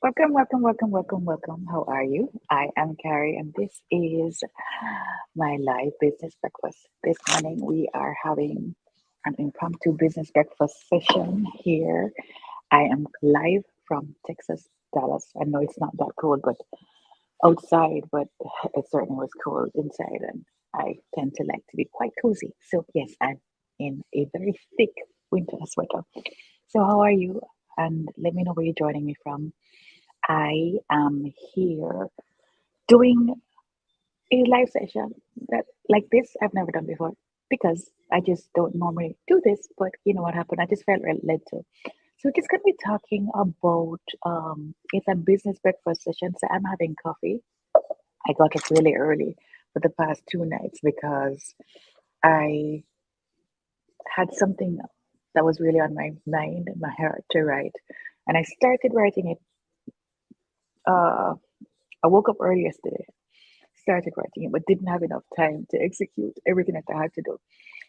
Welcome, welcome, welcome, welcome, welcome. How are you? I am Carrie, and this is my live business breakfast. This morning, we are having an impromptu business breakfast session here. I am live from Texas, Dallas. I know it's not that cold, but outside, but it certainly was cold inside, and I tend to like to be quite cozy. So, yes, I'm in a very thick winter sweater. So, how are you? And let me know where you're joining me from. I am here doing a live session that like this I've never done before because I just don't normally do this. But you know what happened? I just felt led to. So we're just gonna be talking about it's a business breakfast session. So I'm having coffee. I got up really early for the past 2 nights because I had something that was really on my mind, my heart to write, and I started writing it. Uh, I woke up early yesterday, started writing it, but didn't have enough time to execute everything that I had to do.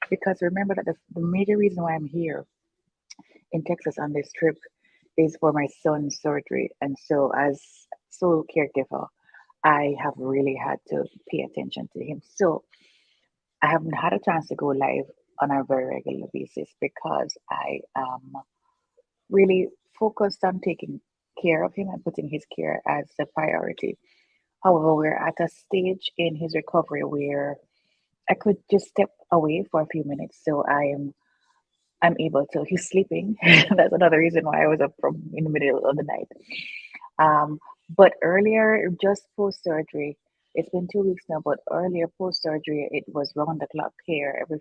Because remember that the major reason why I'm here in Texas on this trip is for my son's surgery. And so, as sole caregiver, I have really had to pay attention to him. So, I haven't had a chance to go live on a very regular basis because I am really focused on taking care of him and putting his care as the priority. However, we're at a stage in his recovery where I could just step away for a few minutes. So I'm able to. He's sleeping. That's another reason why I was up from in the middle of the night. Um, but earlier, just post surgery, it's been 2 weeks now. But earlier post surgery, it was round the clock care. Every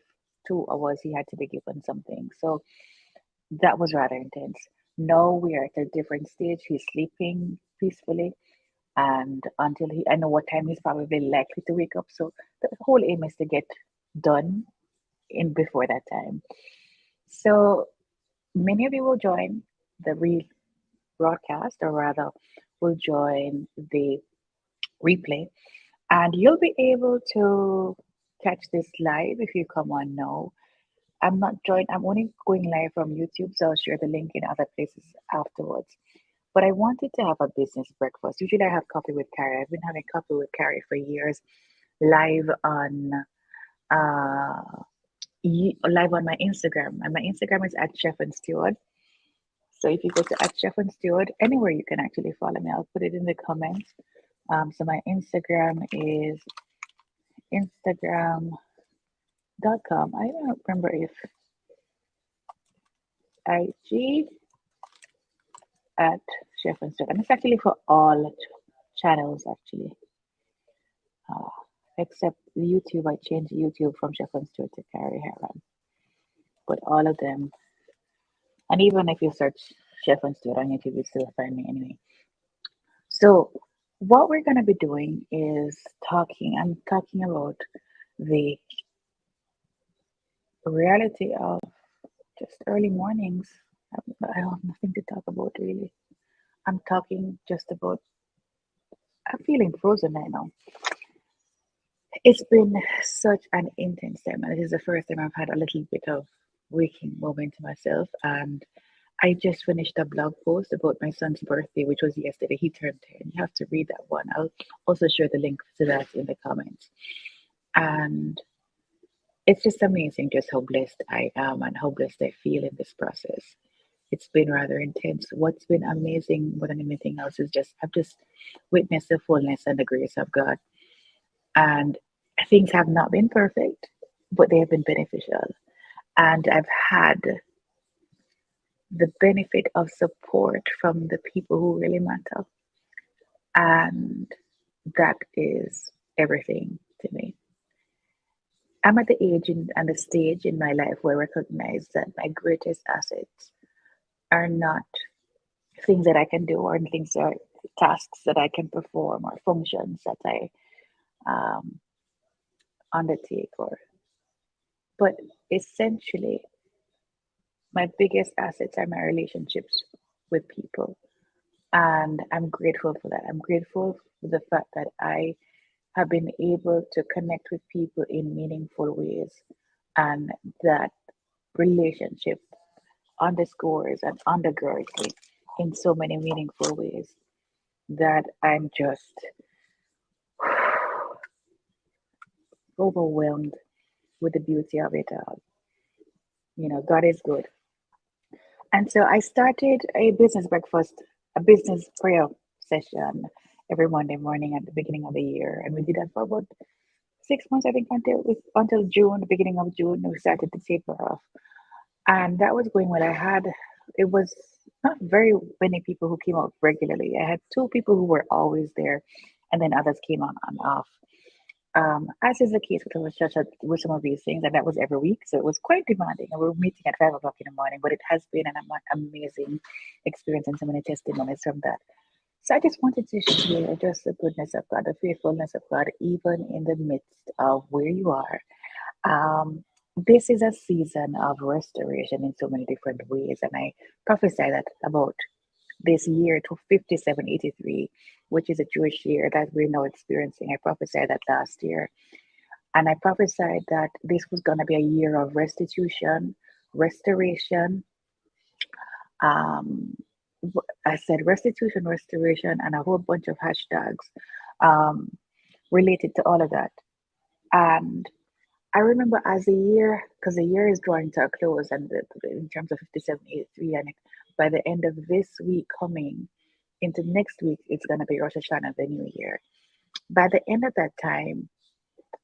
2 hours, he had to be given something. So that was rather intense. Now we are at a different stage. He's sleeping peacefully, and until I know what time he's probably likely to wake up. So the whole aim is to get done in before that time. So many of you will join the broadcast, or rather, will join the replay, and you'll be able to catch this live if you come on now. I'm only going live from YouTube, so I'll share the link in other places afterwards. But I wanted to have a business breakfast. Usually I have coffee with Carrie. I've been having coffee with Carrie for years, live on uh live on my Instagram. And my Instagram is at Chef and Steward. So if you go to at Chef and Steward, anywhere you can actually follow me. I'll put it in the comments. So my Instagram is Instagram.com. I don't remember if IG at Chef and Steward. And it's actually for all channels actually. Uh, except YouTube, I changed YouTube from Chef and Steward to Carrie Heron. But all of them, and even if you search Chef and Steward on YouTube, you still find me anyway. So what we're going to be doing is I'm talking about the reality of just early mornings. I have nothing to talk about really. I'm talking just about, I'm feeling frozen right now. It's been such an intense time, and this is the first time I've had a little bit of waking moment to myself. And I just finished a blog post about my son's birthday, which was yesterday. He turned 10. You have to read that one. I'll also share the link to that in the comments. And it's just amazing just how blessed I am and how blessed I feel in this process. It's been rather intense. What's been amazing more than anything else is just I've just witnessed the fullness and the grace of God. And things have not been perfect, but they have been beneficial. And I've had the benefit of support from the people who really matter. And that is everything to me. I'm at the age and the stage in my life where I recognize that my greatest assets are not things that I can do or things or tasks that I can perform or functions that I um, undertake or but essentially my biggest assets are my relationships with people, and I'm grateful for that. I'm grateful for the fact that I have been able to connect with people in meaningful ways, and that relationship underscores and undergirds me in so many meaningful ways. that I'm just overwhelmed with the beauty of it all. God is good. And so I started a business breakfast, a business prayer session every Monday morning at the beginning of the year. And we did that for about 6 months, I think, until June, the beginning of June, we started to taper off. And that was going well. It was not very many people who came out regularly. I had two people who were always there, and then others came on and off. As is the case with our church with some of these things, and that was every week, so it was quite demanding. And we were meeting at 5 o'clock in the morning, but it has been an amazing experience and so many testimonies from that. So I just wanted to share just the goodness of God, the faithfulness of God, even in the midst of where you are. Um, this is a season of restoration in so many different ways, and I prophesy that about this year to 5783, which is a Jewish year that we're now experiencing. I prophesied that last year. And I prophesied that this was going to be a year of restitution, restoration. Um, I said restitution, restoration, and a whole bunch of hashtags um, related to all of that. And I remember as the year, because the year is drawing to a close, and in terms of 5783, and by the end of this week coming into next week, it's going to be Rosh Hashanah, the new year. By the end of that time,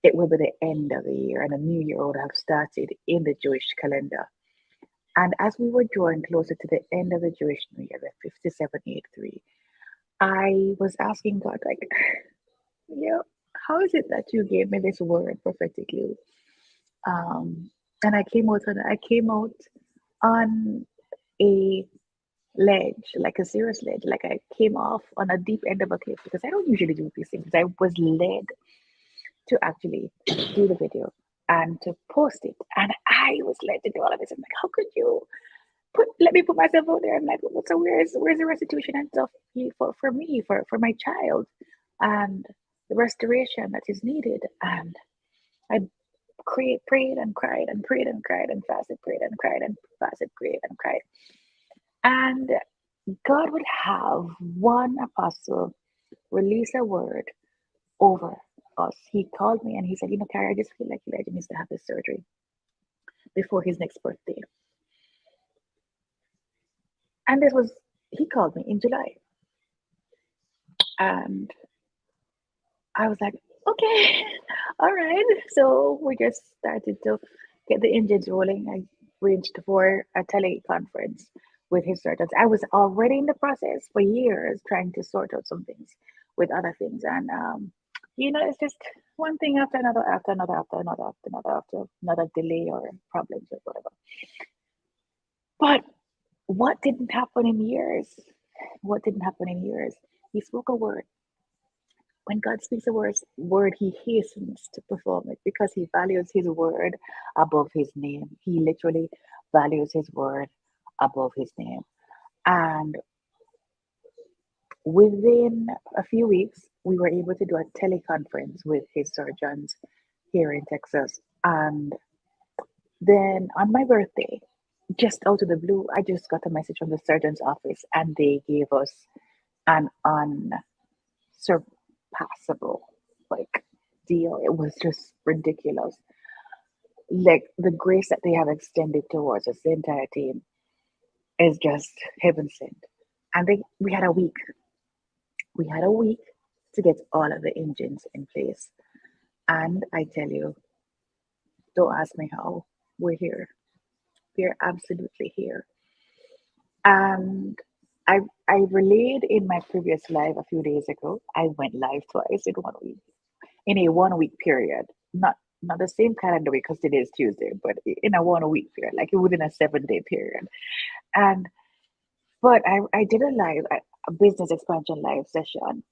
it will be the end of the year, and the new year would have started in the Jewish calendar. And as we were drawing closer to the end of the Jewish New Year, the 5783, I was asking God, like, yeah, how is it that you gave me this word prophetically? Um, and I came out on a ledge, like a serious ledge, like I came off on a deep end of a cliff because I don't usually do these things. I was led to actually do the video and to post it, and I was led to do all of this. I'm like, how could you let me put myself out there? I'm like, well, so where's the restitution and stuff for me, for my child, and the restoration that is needed? And I prayed and cried and prayed and cried and fasted, prayed and cried and fasted, prayed and cried. And God would have one apostle release a word over us. He called me and he said, Carrie, I just feel like Elijah needs to have this surgery before his next birthday. And he called me in July. And I was like, okay, all right. So we just started to get the engines rolling. I arranged for a teleconference with his surgeons. I was already in the process for years trying to sort out some things with other things. And, it's just one thing after another, after another, after another, after another, after another delay or problems or whatever. But what didn't happen in years? What didn't happen in years? He spoke a word. When God speaks a word, he hastens to perform it because he values his word above his name. He literally values his word above his name. And within a few weeks, we were able to do a teleconference with his surgeons here in Texas. And then on my birthday, just out of the blue, I just got a message from the surgeon's office and they gave us an unsurpassable like deal. It was just ridiculous. Like the grace that they have extended towards us, the entire team, is just heaven sent. And we had a week. We had a week to get all of the engines in place. And I tell you, don't ask me how. We're here. We're absolutely here. And I relayed in my previous live a few days ago. I went live twice in 1 week, in a 1 week period. Not the same calendar week because today is Tuesday, but in a 1 week period, like within a 7 day period. And but I did a business expansion live session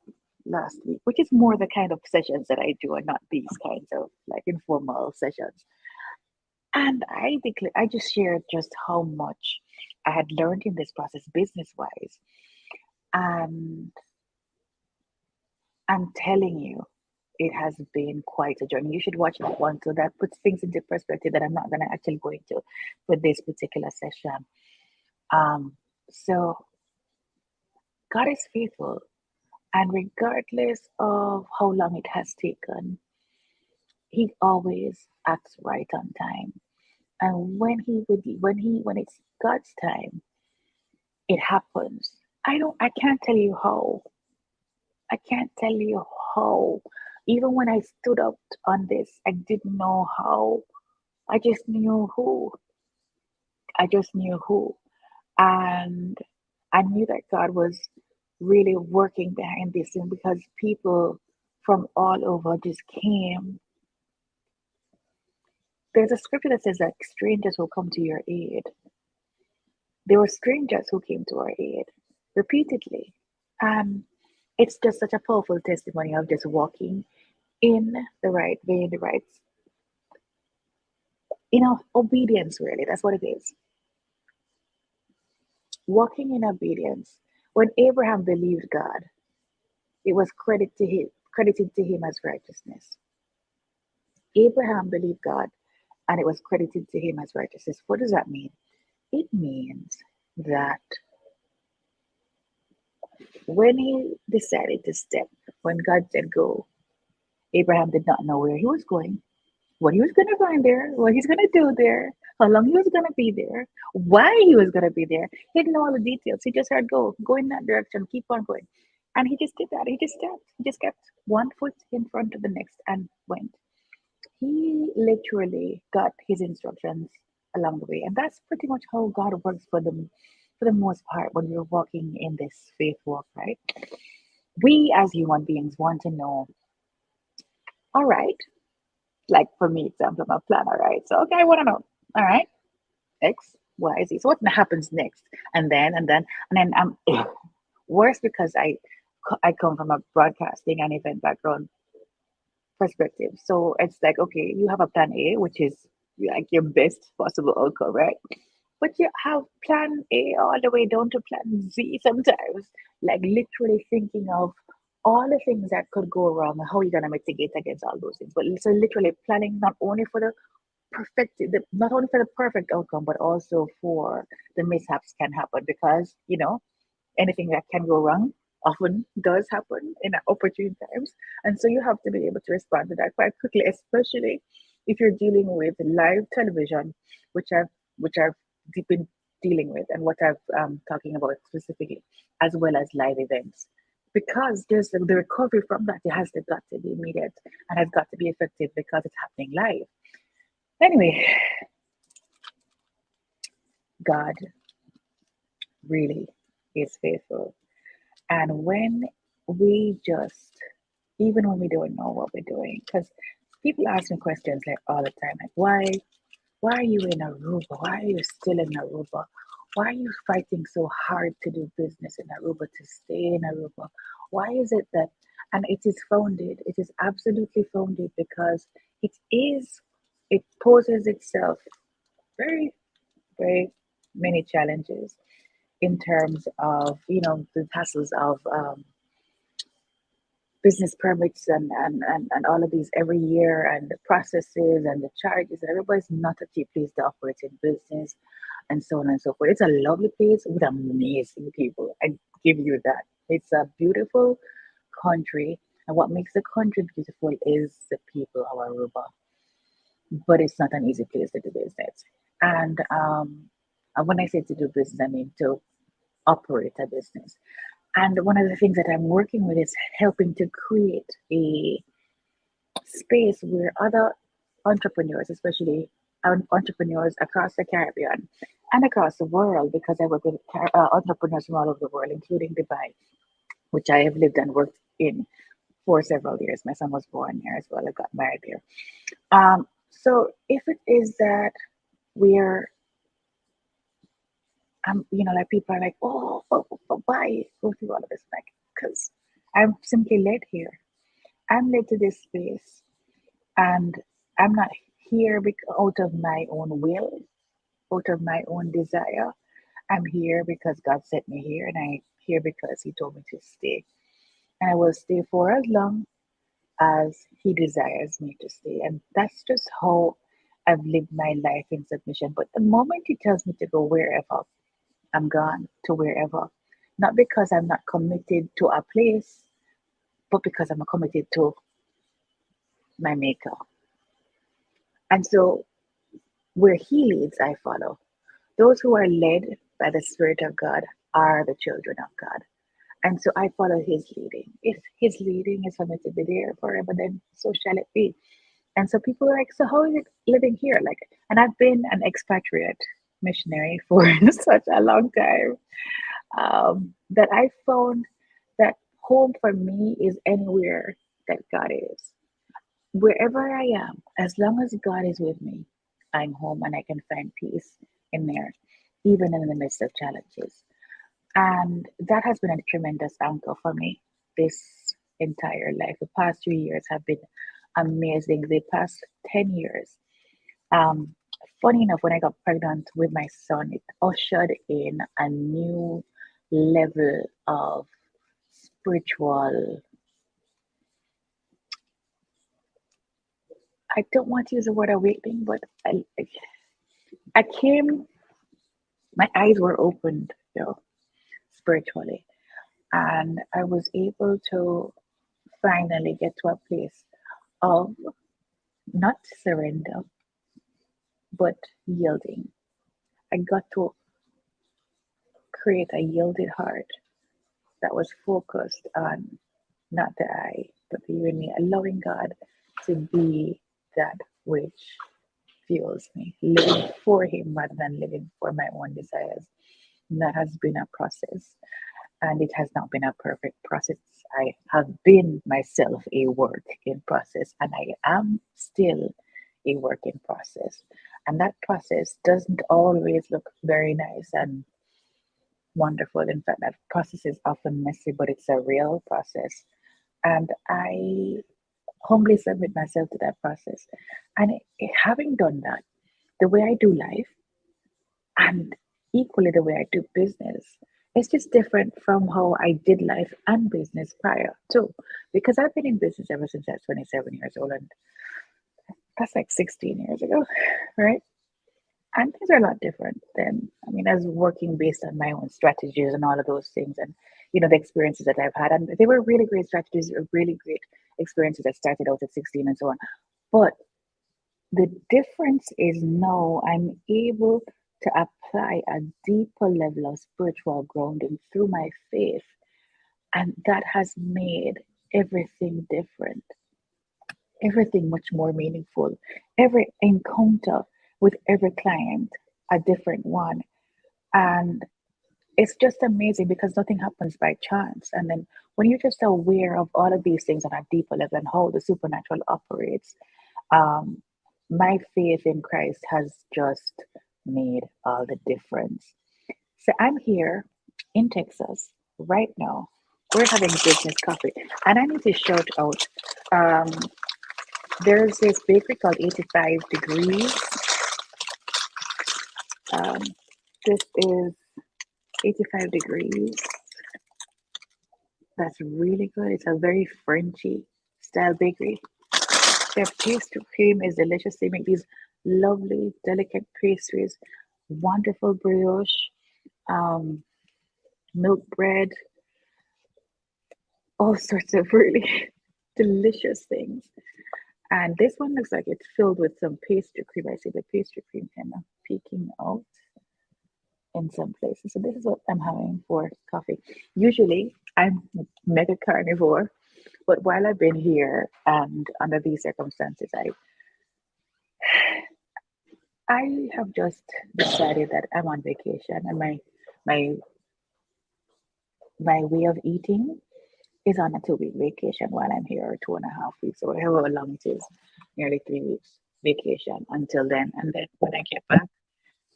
last week, which is more the kind of sessions that I do and not these kinds of like informal sessions. And I just shared just how much I had learned in this process business wise. And I'm telling you, it has been quite a journey. You should watch that one so that puts things into perspective that I'm not going to actually go into with this particular session. So God is faithful. And regardless of how long it has taken, he always acts right on time. And when it's God's time, it happens. I can't tell you how. I can't tell you how. Even when I stood up on this, I didn't know how. I just knew who. I just knew who. And I knew that God was really working behind this thing because people from all over just came. There's a scripture that says that strangers will come to your aid. There were strangers who came to our aid repeatedly. And it's just such a powerful testimony of just walking in the right way, in the right, obedience, really. That's what it is. Walking in obedience. When Abraham believed God, it was credited to him as righteousness. Abraham believed God and it was credited to him as righteousness. What does that mean? It means that when he decided to step, when God said go, Abraham did not know where he was going, what he was going to find there, what he's going to do there, how long he was going to be there, why he was going to be there. He didn't know all the details. He just heard go in that direction, keep on going. And he just did that. He just stepped. He just kept one foot in front of the next and went. He literally got his instructions along the way. And that's pretty much how God works for the most part when we're walking in this faith walk, right? We as human beings want to know, all right, like for me, example, I'm a planner, right? So okay, I want to know, all right, X, Y, Z. So what happens next? And then worse because I come from a broadcasting and event background perspective. So it's like, okay, you have a plan A, which is like your best possible outcome, right? But you have plan A all the way down to plan Z sometimes, like literally thinking of all the things that could go wrong and how you're gonna mitigate against all those things. But so literally planning not only for not only for the perfect outcome, but also for the mishaps can happen because anything that can go wrong often does happen in opportune times. And so you have to be able to respond to that quite quickly, especially if you're dealing with live television, which I've been dealing with and what I've talking about specifically, as well as live events. Because there's the recovery from that, it has got to be immediate and has got to be effective because it's happening live. Anyway, God really is faithful. And when we just, even when we don't know what we're doing, because people ask me questions like all the time, like why are you in Aruba? Why are you still in Aruba? Why are you fighting so hard to do business in Aruba, to stay in Aruba? Why is it that, and it is absolutely founded because it poses itself very, very many challenges in terms of, the hassles of business permits and all of these every year and the processes and the charges. And everybody's not a cheap place to operate in business and so on and so forth. It's a lovely place with amazing people. I give you that. It's a beautiful country. And what makes the country beautiful is the people of Aruba. But it's not an easy place to do business. And when I say to do business, I mean to operate a business. And one of the things that I'm working with is helping to create a space where other entrepreneurs, especially entrepreneurs across the Caribbean and across the world, because I work with entrepreneurs from all over the world, including Dubai, which I have lived and worked in for several years. My son was born here as well. I got married here. So if it is that we're, like people are like, oh, but why go through all of this? Like, because I'm simply led here. I'm led to this space, and I'm not here out of my own will, out of my own desire. I'm here because God sent me here, and I'm here because He told me to stay. And I will stay for as long as He desires me to stay. And that's just how I've lived my life in submission. But the moment He tells me to go wherever, I'm gone to wherever. Not because I'm not committed to a place, but because I'm committed to my maker. And so where he leads, I follow. Those who are led by the Spirit of God are the children of God. And so I follow his leading. If his leading is for me to be there forever, then so shall it be. And so people are like, so how is it living here? Like, and I've been an expatriate missionary for such a long time, that I found that home for me is anywhere that God is. Wherever I am, as long as God is with me, I'm home and I can find peace in there, even in the midst of challenges. And that has been a tremendous anchor for me this entire life. The past 3 years have been amazing. The past 10 years. Um, Funny enough, when I got pregnant with my son, it ushered in a new level of spiritual. I don't want to use the word awakening, but I came, my eyes were opened, spiritually. And I was able to finally get to a place of not surrender, but yielding. I got to create a yielded heart that was focused on not the I, but the you and me, allowing God to be that which fuels me, living for Him rather than living for my own desires. And that has been a process, and it has not been a perfect process. I have been myself a work in process, and I am still a work in process. And that process doesn't always look very nice and wonderful. In fact, that process is often messy, but it's a real process. And I humbly submit myself to that process. And having done that, the way I do life and equally the way I do business, it's just different from how I did life and business prior to. Because I've been in business ever since I was 27 years old, and that's like 16 years ago, right? And things are a lot different than, I mean, as working based on my own strategies and all of those things, and the experiences that I've had. And they were really great strategies, really great experiences that started out at 16 and so on. But the difference is now I'm able to apply a deeper level of spiritual grounding through my faith. And that has made everything different, everything much more meaningful. Every encounter with every client, a different one. And it's just amazing because nothing happens by chance. And then when you're just aware of all of these things on a deeper level and how the supernatural operates, um, my faith in Christ has just made all the difference. So I'm here in Texas right now. We're having business coffee, and I need to shout out. Um, there's this bakery called 85 Degrees. Um, this is 85 Degrees. That's really good. It's a very Frenchy style bakery. Their pastry cream is delicious. They make these lovely, delicate pastries, wonderful brioche, um, milk bread, all sorts of really delicious things. And this one looks like it's filled with some pastry cream. I see the pastry cream kind of peeking out in some places. So this is what I'm having for coffee. Usually I'm mega carnivore, but while I've been here and under these circumstances, I have just decided that I'm on vacation, and my my way of eating is on a 2 week vacation while I'm here, or 2.5 weeks, or however long it is, nearly 3 weeks vacation until then. And then when I get back,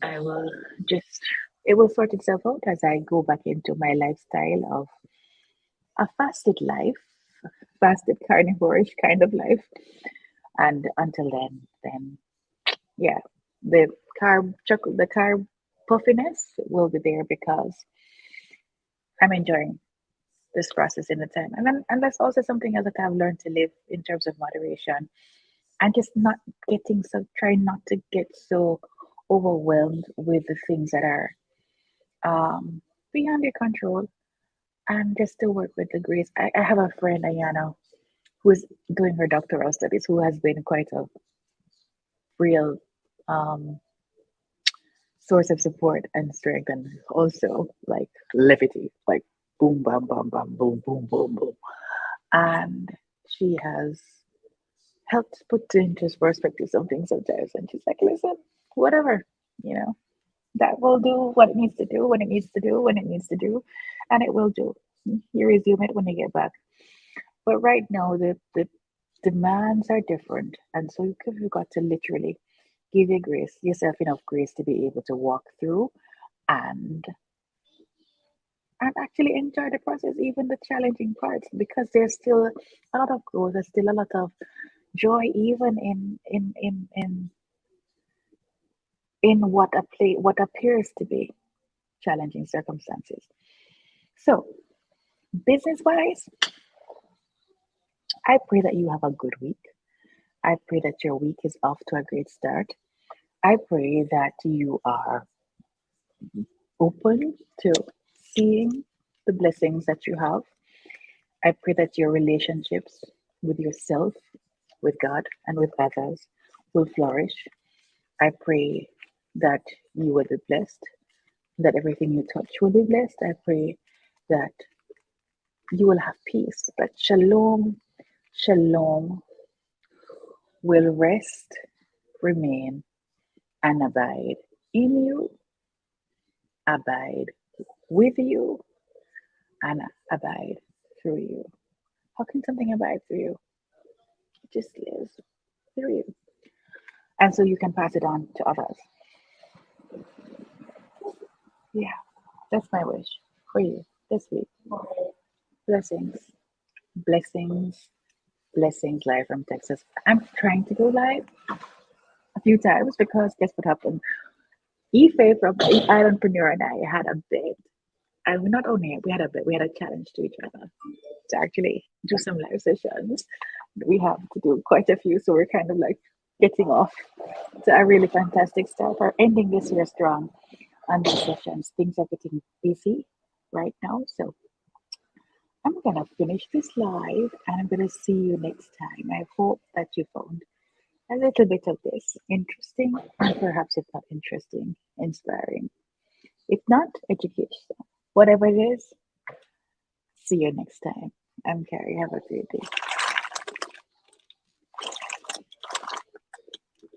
I will just, it will sort itself out as I go back into my lifestyle of a fasted life, fasted carnivore-ish kind of life. And until then, yeah, the the carb puffiness will be there because I'm enjoying this process in the time. And that's also something else that I've learned to live in terms of moderation, and just not getting so, try not to get so overwhelmed with the things that are beyond your control. and just to work with the grace. I have a friend, Ayana, who's doing her doctoral studies, who has been quite a real um, source of support and strength, and also like levity, like boom, bam, bam, bam, boom, boom, boom, boom. And she has helped put into perspective some things sometimes. And she's like, listen, whatever, you know, that will do what it needs to do when it needs to do when it needs to do, and it will do. You resume it when you get back. But right now, the demands are different, and so you've got to literally give your grace yourself enough grace to be able to walk through and and actually enjoy the process, even the challenging parts, because there's still a lot of growth, there's still a lot of joy, even in what appears to be challenging circumstances. So, business wise, I pray that you have a good week. I pray that your week is off to a great start. I pray that you are open to seeing the blessings that you have. I pray that your relationships with yourself, with God, and with others will flourish. I pray that you will be blessed, that everything you touch will be blessed. I pray that you will have peace, that shalom, shalom will rest, remain, and abide in you, abide with you, and abide through you. How can something abide through you? It just lives through you. And so you can pass it on to others. Yeah, that's my wish for you this week. Blessings, blessings, blessings live from Texas. I'm trying to go live a few times because guess what happened? Ife from Islandpreneur and I had a bit, and we not only we had a bit, we had a challenge to each other to actually do some live sessions. We have to do quite a few, so we're kind of like getting off to a really fantastic start. We're ending this year strong on these sessions. Things are getting busy right now, so I'm gonna finish this live and I'm gonna see you next time. I hope that you found a little bit of this interesting and perhaps if not interesting, inspiring. If not, educational. Whatever it is, see you next time. I'm Carrie. Have a great day.